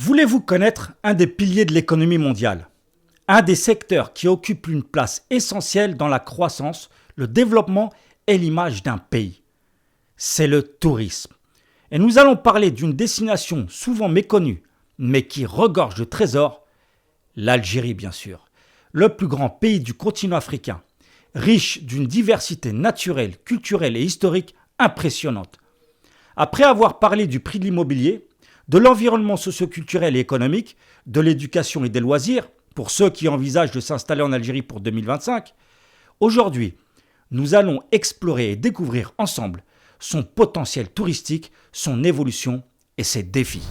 Voulez-vous connaître un des piliers de l'économie mondiale? Un des secteurs qui occupe une place essentielle dans la croissance, le développement et l'image d'un pays. C'est le tourisme. Et nous allons parler d'une destination souvent méconnue, mais qui regorge de trésors, l'Algérie bien sûr. Le plus grand pays du continent africain, riche d'une diversité naturelle, culturelle et historique impressionnante. Après avoir parlé du prix de l'immobilier, de l'environnement socio-culturel et économique, de l'éducation et des loisirs, pour ceux qui envisagent de s'installer en Algérie pour 2025, aujourd'hui, nous allons explorer et découvrir ensemble son potentiel touristique, son évolution et ses défis.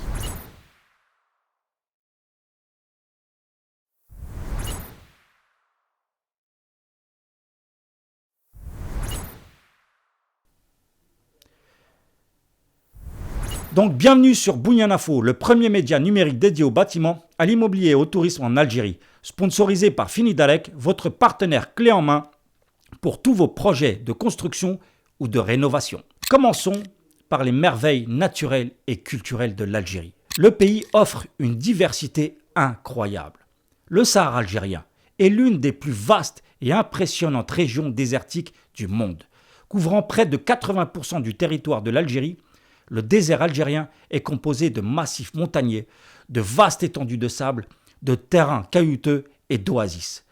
Donc bienvenue sur Bounian Info, le premier média numérique dédié au bâtiment, à l'immobilier et au tourisme en Algérie, sponsorisé par Finidalec, votre partenaire clé en main pour tous vos projets de construction ou de rénovation. Commençons par les merveilles naturelles et culturelles de l'Algérie. Le pays offre une diversité incroyable. Le Sahara algérien est l'une des plus vastes et impressionnantes régions désertiques du monde. Couvrant près de 80% du territoire de l'Algérie, le désert algérien est composé de massifs montagneux, de vastes étendues de sable, de terrains caillouteux et d'oasis.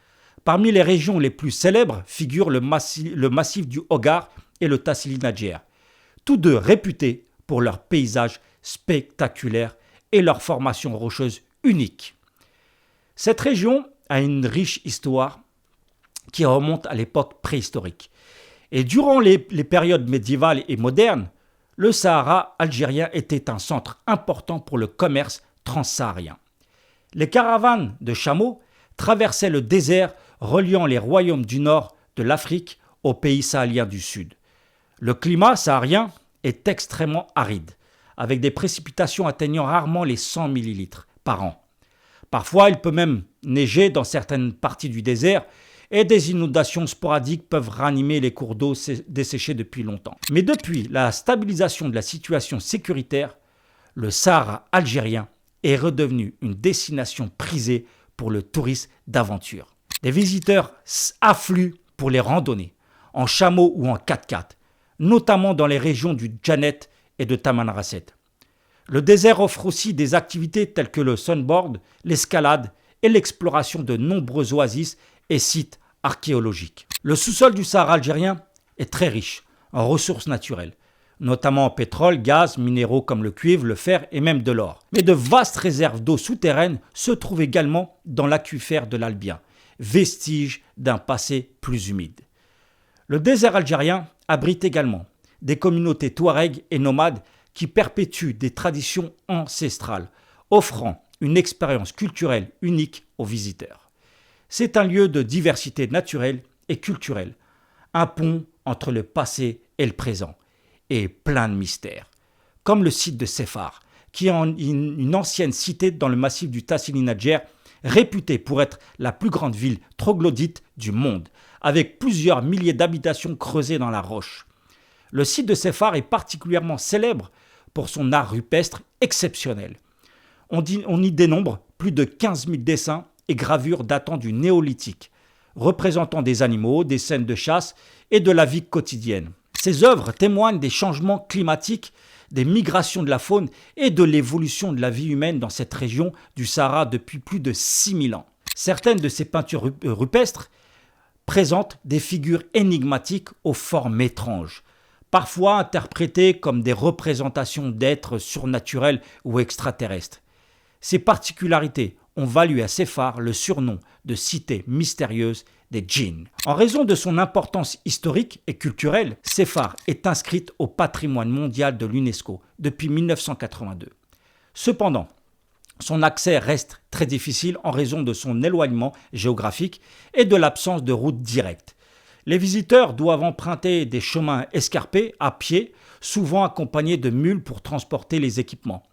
Parmi les régions les plus célèbres figurent le massif du Hogar et le Tassili Nadjer, tous deux réputés pour leurs paysages spectaculaires et leur formation rocheuse unique. Cette région a une riche histoire qui remonte à l'époque préhistorique. Et durant les périodes médiévales et modernes, le Sahara algérien était un centre important pour le commerce transsaharien. Les caravanes de chameaux traversaient le désert reliant les royaumes du nord de l'Afrique aux pays sahéliens du sud. Le climat saharien est extrêmement aride, avec des précipitations atteignant rarement les 100 millilitres par an. Parfois, il peut même neiger dans certaines parties du désert et des inondations sporadiques peuvent ranimer les cours d'eau desséchés depuis longtemps. Mais depuis la stabilisation de la situation sécuritaire, le Sahara algérien est redevenu une destination prisée pour le tourisme d'aventure. Les visiteurs affluent pour les randonnées, en chameau ou en 4x4, notamment dans les régions du Djanet et de Tamanrasset. Le désert offre aussi des activités telles que le sunboard, l'escalade et l'exploration de nombreuses oasis et sites archéologiques. Le sous-sol du Sahara algérien est très riche en ressources naturelles, notamment en pétrole, gaz, minéraux comme le cuivre, le fer et même de l'or. Mais de vastes réserves d'eau souterraine se trouvent également dans l'aquifère de l'Albia, vestige d'un passé plus humide. Le désert algérien abrite également des communautés touaregs et nomades qui perpétuent des traditions ancestrales, offrant une expérience culturelle unique aux visiteurs. C'est un lieu de diversité naturelle et culturelle, un pont entre le passé et le présent, et plein de mystères. Comme le site de Sefar, qui est une ancienne cité dans le massif du Tassili Nadjer, réputée pour être la plus grande ville troglodyte du monde, avec plusieurs milliers d'habitations creusées dans la roche. Le site de Sefar est particulièrement célèbre pour son art rupestre exceptionnel. On y dénombre plus de 15 000 dessins et gravures datant du néolithique, représentant des animaux, des scènes de chasse et de la vie quotidienne. Ces œuvres témoignent des changements climatiques, des migrations de la faune et de l'évolution de la vie humaine dans cette région du Sahara depuis plus de 6000 ans. Certaines de ces peintures rupestres présentent des figures énigmatiques aux formes étranges, parfois interprétées comme des représentations d'êtres surnaturels ou extraterrestres. Ces particularités ont valu à Sefar le surnom de cité mystérieuse des djinns. En raison de son importance historique et culturelle, Sefar est inscrite au patrimoine mondial de l'UNESCO depuis 1982. Cependant, son accès reste très difficile en raison de son éloignement géographique et de l'absence de route directe. Les visiteurs doivent emprunter des chemins escarpés à pied, souvent accompagnés de mules pour transporter les équipements,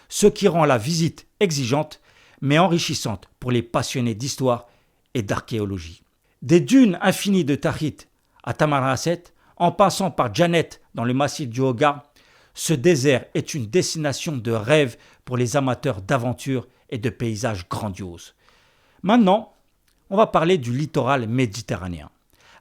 ce qui rend la visite exigeante mais enrichissante pour les passionnés d'histoire et d'archéologie. Des dunes infinies de Tahit à Tamanrasset, en passant par Djanet dans le massif du Hogar, ce désert est une destination de rêve pour les amateurs d'aventure et de paysages grandioses. Maintenant, on va parler du littoral méditerranéen.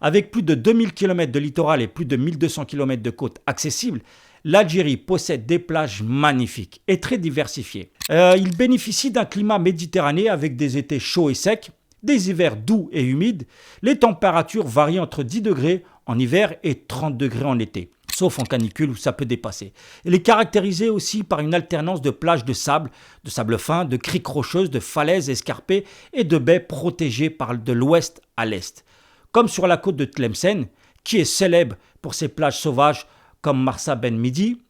Avec plus de 2000 km de littoral et plus de 1200 km de côtes accessibles, l'Algérie possède des plages magnifiques et très diversifiées. Il bénéficie d'un climat méditerranéen avec des étés chauds et secs, des hivers doux et humides. Les températures varient entre 10 degrés en hiver et 30 degrés en été, sauf en canicule où ça peut dépasser. Elle est caractérisée aussi par une alternance de plages de sable fin, de criques rocheuses, de falaises escarpées et de baies protégées de l'ouest à l'est. Comme sur la côte de Tlemcen, qui est célèbre pour ses plages sauvages comme Marsa Ben Midi,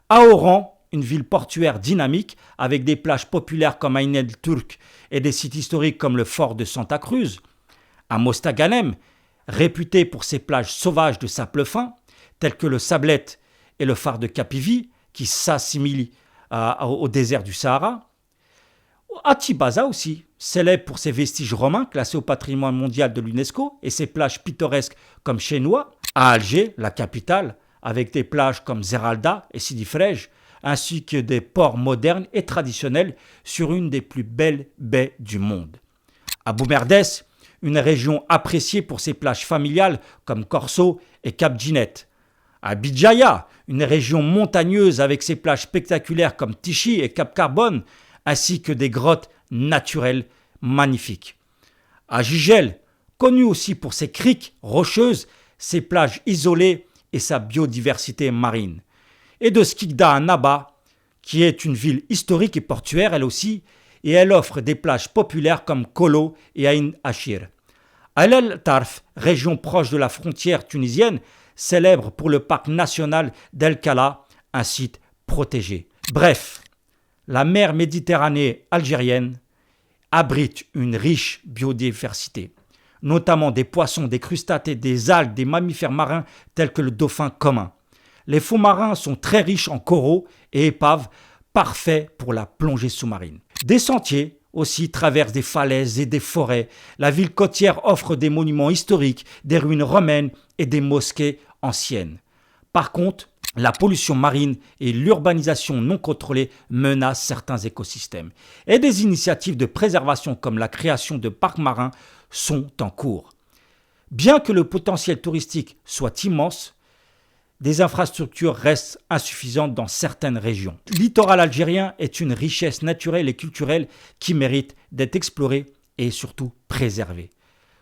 à Oran, une ville portuaire dynamique avec des plages populaires comme Ain el-Turk et des sites historiques comme le fort de Santa Cruz, à Mostaganem, réputé pour ses plages sauvages de sable fin, telles que le Sablet et le phare de Kapivi, qui s'assimilent au désert du Sahara. À Tibaza aussi, célèbre pour ses vestiges romains classés au patrimoine mondial de l'UNESCO et ses plages pittoresques comme Chénois. À Alger, la capitale, avec des plages comme Zeralda et Sidi Frej, ainsi que des ports modernes et traditionnels sur une des plus belles baies du monde. À Boumerdès, une région appréciée pour ses plages familiales comme Corso et Cap Ginette. À Bidjaya, une région montagneuse avec ses plages spectaculaires comme Tichy et Cap Carbone, ainsi que des grottes naturelles magnifiques. À Gigel, connu aussi pour ses criques rocheuses, ses plages isolées et sa biodiversité marine. Et de Skikda à Naba, qui est une ville historique et portuaire elle aussi, et elle offre des plages populaires comme Kolo et Ain Ashir. El Tarf, région proche de la frontière tunisienne, célèbre pour le parc national d'El Kala, un site protégé. Bref, la mer Méditerranée algérienne abrite une riche biodiversité, notamment des poissons, des crustacés, des algues, des mammifères marins tels que le dauphin commun. Les fonds marins sont très riches en coraux et épaves, parfaits pour la plongée sous-marine. Des sentiers aussi traversent des falaises et des forêts. La ville côtière offre des monuments historiques, des ruines romaines et des mosquées anciennes. Par contre, la pollution marine et l'urbanisation non contrôlée menacent certains écosystèmes. Et des initiatives de préservation comme la création de parcs marins sont en cours. Bien que le potentiel touristique soit immense, des infrastructures restent insuffisantes dans certaines régions. Le littoral algérien est une richesse naturelle et culturelle qui mérite d'être explorée et surtout préservée.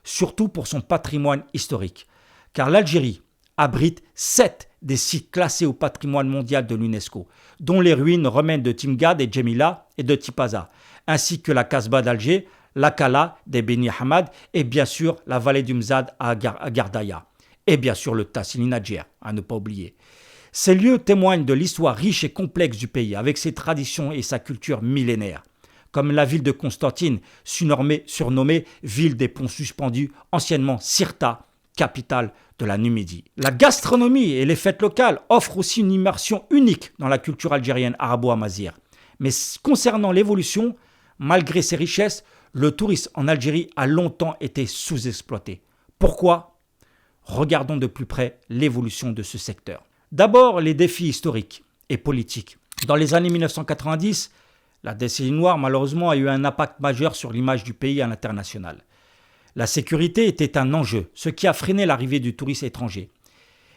Surtout pour son patrimoine historique. Car l'Algérie abrite 7 des sites classés au patrimoine mondial de l'UNESCO, dont les ruines romaines de Timgad et Djemila et de Tipaza, ainsi que la Casbah d'Alger, la Kala des Beni Hamad et bien sûr la vallée du Mzad à Gardaya. Et bien sûr le Tassili Nadjer, à ne pas oublier. Ces lieux témoignent de l'histoire riche et complexe du pays, avec ses traditions et sa culture millénaire. Comme la ville de Constantine, surnommée ville des ponts suspendus, anciennement Sirta, capitale de la Numidie. La gastronomie et les fêtes locales offrent aussi une immersion unique dans la culture algérienne arabo-amazighe. Mais concernant l'évolution, malgré ses richesses, le tourisme en Algérie a longtemps été sous-exploité. Pourquoi ? Regardons de plus près l'évolution de ce secteur. D'abord, les défis historiques et politiques. Dans les années 1990, la décennie noire, malheureusement, a eu un impact majeur sur l'image du pays à l'international. La sécurité était un enjeu, ce qui a freiné l'arrivée du tourisme étranger.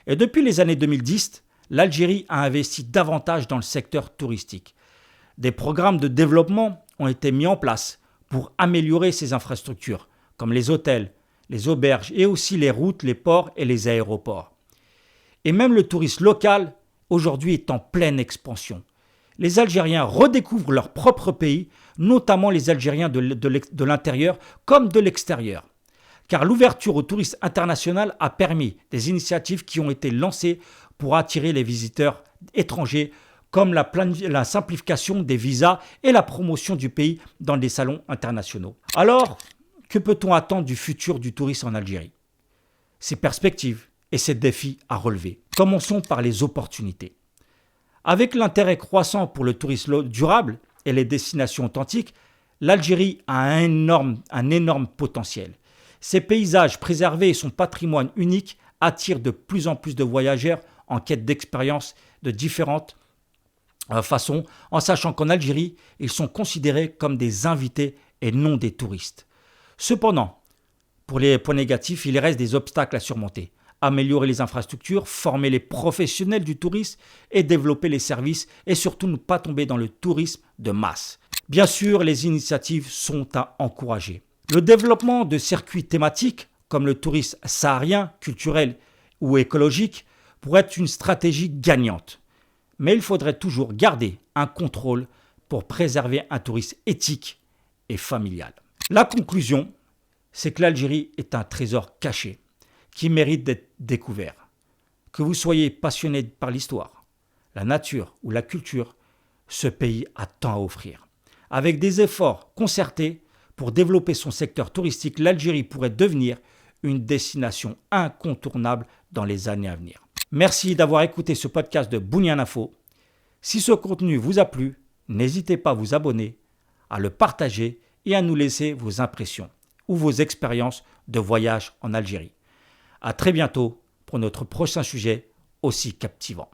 Et depuis les années 2010, l'Algérie a investi davantage dans le secteur touristique. Des programmes de développement ont été mis en place pour améliorer ces infrastructures, comme les hôtels, les auberges et aussi les routes, les ports et les aéroports. Et même le tourisme local, aujourd'hui, est en pleine expansion. Les Algériens redécouvrent leur propre pays, notamment les Algériens de l'intérieur comme de l'extérieur. Car l'ouverture au tourisme international a permis des initiatives qui ont été lancées pour attirer les visiteurs étrangers, comme la simplification des visas et la promotion du pays dans des salons internationaux. Alors, que peut-on attendre du futur du tourisme en Algérie ? Ses perspectives et ses défis à relever. Commençons par les opportunités. Avec l'intérêt croissant pour le tourisme durable et les destinations authentiques, l'Algérie a un énorme potentiel. Ses paysages préservés et son patrimoine unique attirent de plus en plus de voyageurs en quête d'expériences différentes façon, en sachant qu'en Algérie, ils sont considérés comme des invités et non des touristes. Cependant, pour les points négatifs, il reste des obstacles à surmonter. Améliorer les infrastructures, former les professionnels du tourisme et développer les services et surtout ne pas tomber dans le tourisme de masse. Bien sûr, les initiatives sont à encourager. Le développement de circuits thématiques comme le tourisme saharien, culturel ou écologique pourrait être une stratégie gagnante. Mais il faudrait toujours garder un contrôle pour préserver un tourisme éthique et familial. La conclusion, c'est que l'Algérie est un trésor caché qui mérite d'être découvert. Que vous soyez passionné par l'histoire, la nature ou la culture, ce pays a tant à offrir. Avec des efforts concertés pour développer son secteur touristique, l'Algérie pourrait devenir une destination incontournable dans les années à venir. Merci d'avoir écouté ce podcast de Bounian Info. Si ce contenu vous a plu, n'hésitez pas à vous abonner, à le partager et à nous laisser vos impressions ou vos expériences de voyage en Algérie. À très bientôt pour notre prochain sujet aussi captivant.